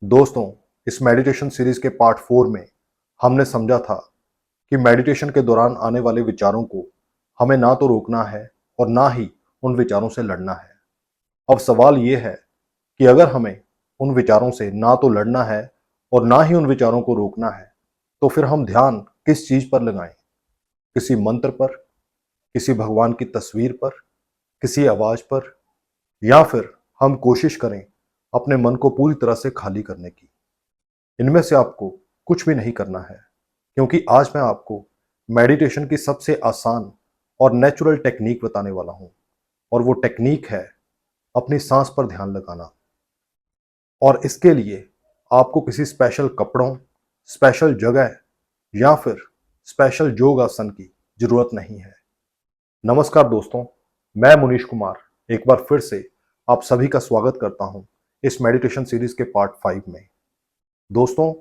दोस्तों, इस meditation series के पार्ट 4 में हमने समझा था कि मेडिटेशन के दौरान आने वाले विचारों को हमें ना तो रोकना है और ना ही उन विचारों से लड़ना है। अब सवाल ये है कि अगर हमें उन विचारों से ना तो लड़ना है और ना ही उन विचारों को रोकना है, तो फिर हम ध्यान किस चीज पर लगाएं? किसी मंत्र पर, किसी भगवान की तस्वीर पर, किसी आवाज पर, या फिर हम कोशिश करें अपने मन को पूरी तरह से खाली करने की? इनमें से आपको कुछ भी नहीं करना है, क्योंकि आज मैं आपको मेडिटेशन की सबसे आसान और नेचुरल टेक्निक बताने वाला हूं। और वो टेक्निक है अपनी सांस पर ध्यान लगाना। और इसके लिए आपको किसी स्पेशल कपड़ों, स्पेशल जगह या फिर स्पेशल योग आसन की जरूरत नहीं है। नमस्कार दोस्तों, मैं मुनीश कुमार एक बार फिर से आप सभी का स्वागत करता हूं इस मेडिटेशन सीरीज के पार्ट 5 में। दोस्तों,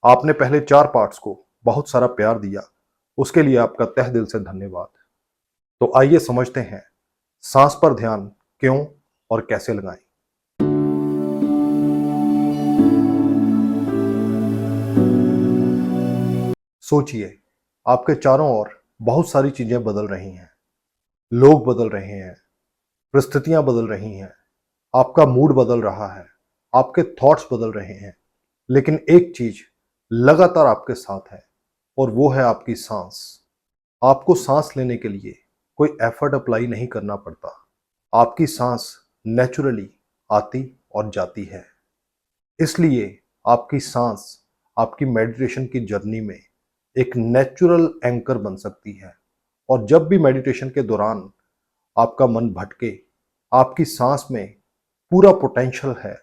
आपने पहले 4 पार्ट्स को बहुत सारा प्यार दिया, उसके लिए आपका तहे दिल से धन्यवाद। तो आइए समझते हैं सांस पर ध्यान क्यों और कैसे लगाएं। सोचिए, आपके चारों ओर बहुत सारी चीजें बदल रही हैं। लोग बदल रहे हैं, परिस्थितियां बदल रही हैं, आपका मूड बदल रहा है, आपके थॉट्स बदल रहे हैं। लेकिन एक चीज लगातार आपके साथ है, और वो है आपकी सांस। आपको सांस लेने के लिए कोई एफर्ट अप्लाई नहीं करना पड़ता। आपकी सांस नेचुरली आती और जाती है। इसलिए आपकी सांस आपकी मेडिटेशन की जर्नी में एक नेचुरल एंकर बन सकती है। और जब भी मेडिटेशन के दौरान आपका मन भटके, आपकी सांस में पूरा पोटेंशियल है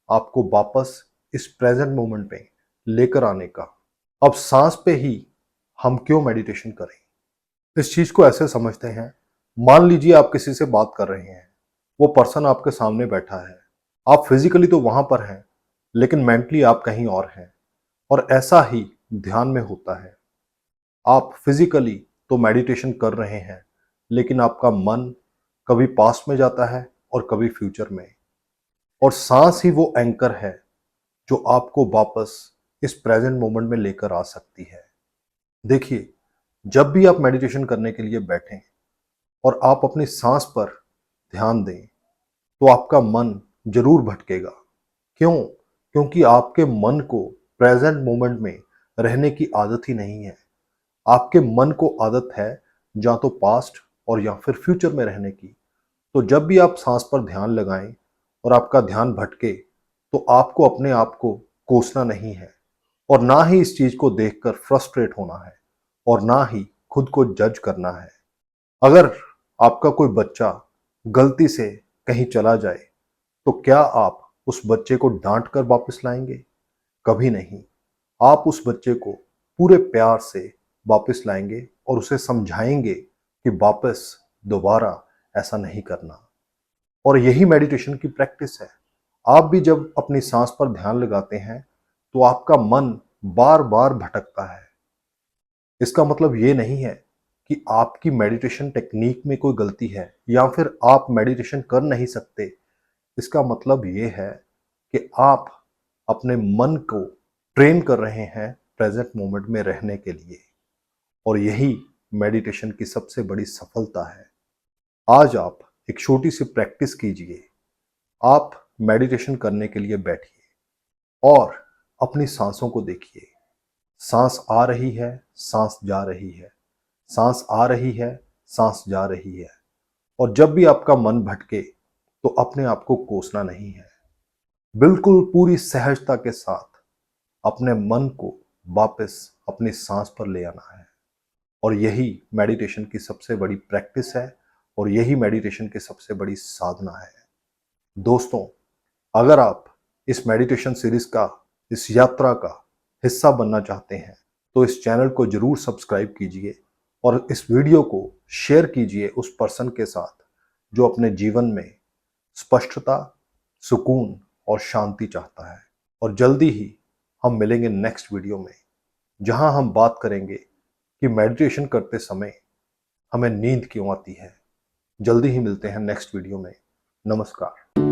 आपको वापस इस प्रेजेंट मोमेंट में लेकर आने का। अब सांस पे ही हम क्यों मेडिटेशन करें? इस चीज को ऐसे समझते हैं, मान लीजिए आप किसी से बात कर रहे हैं, वो पर्सन आपके सामने बैठा है, आप फिजिकली तो वहां पर हैं, लेकिन मेंटली आप कहीं और हैं। और ऐसा ही ध्यान में होता है, आप फिजिकली तो मेडिटेशन कर रहे हैं, लेकिन आपका मन कभी पास्ट में जाता है और कभी फ्यूचर में। और सांस ही वो एंकर है जो आपको वापस इस प्रेजेंट मोमेंट में लेकर आ सकती है। देखिए, जब भी आप मेडिटेशन करने के लिए बैठें और आप अपनी सांस पर ध्यान दें, तो आपका मन जरूर भटकेगा। क्यों? क्योंकि आपके मन को प्रेजेंट मोमेंट में रहने की आदत ही नहीं है। आपके मन को आदत है या तो पास्ट और या फिर फ्यूचर में रहने की। तो जब भी आप सांस पर ध्यान लगाएं और आपका ध्यान भटके, तो आपको अपने आप को कोसना नहीं है, और ना ही इस चीज को देखकर फ्रस्ट्रेट होना है, और ना ही खुद को जज करना है। अगर आपका कोई बच्चा गलती से कहीं चला जाए, तो क्या आप उस बच्चे को डांट कर वापस लाएंगे? कभी नहीं। आप उस बच्चे को पूरे प्यार से वापस लाएंगे और उसे समझाएंगे कि वापस दोबारा ऐसा नहीं करना। और यही मेडिटेशन की प्रैक्टिस है। आप भी जब अपनी सांस पर ध्यान लगाते हैं, तो आपका मन बार बार भटकता है। इसका मतलब ये नहीं है कि आपकी मेडिटेशन टेक्निक में कोई गलती है या फिर आप मेडिटेशन कर नहीं सकते। इसका मतलब ये है कि आप अपने मन को ट्रेन कर रहे हैं प्रेजेंट मोमेंट में रहने के लिए। और यही मेडिटेशन की सबसे बड़ी सफलता है। आज आप एक छोटी सी प्रैक्टिस कीजिए। आप मेडिटेशन करने के लिए बैठिए और अपनी सांसों को देखिए। सांस आ रही है, सांस जा रही है, सांस आ रही है, सांस जा रही है। और जब भी आपका मन भटके, तो अपने आप को कोसना नहीं है। बिल्कुल पूरी सहजता के साथ अपने मन को वापस अपनी सांस पर ले आना है। और यही मेडिटेशन की सबसे बड़ी प्रैक्टिस है, और यही मेडिटेशन की सबसे बड़ी साधना है। दोस्तों, अगर आप इस मेडिटेशन सीरीज का, इस यात्रा का हिस्सा बनना चाहते हैं, तो इस चैनल को जरूर सब्सक्राइब कीजिए और इस वीडियो को शेयर कीजिए उस पर्सन के साथ जो अपने जीवन में स्पष्टता, सुकून और शांति चाहता है। और जल्दी ही हम मिलेंगे नेक्स्ट वीडियो में, जहां हम बात करेंगे कि मेडिटेशन करते समय हमें नींद क्यों आती है। जल्दी ही मिलते हैं नेक्स्ट वीडियो में। नमस्कार।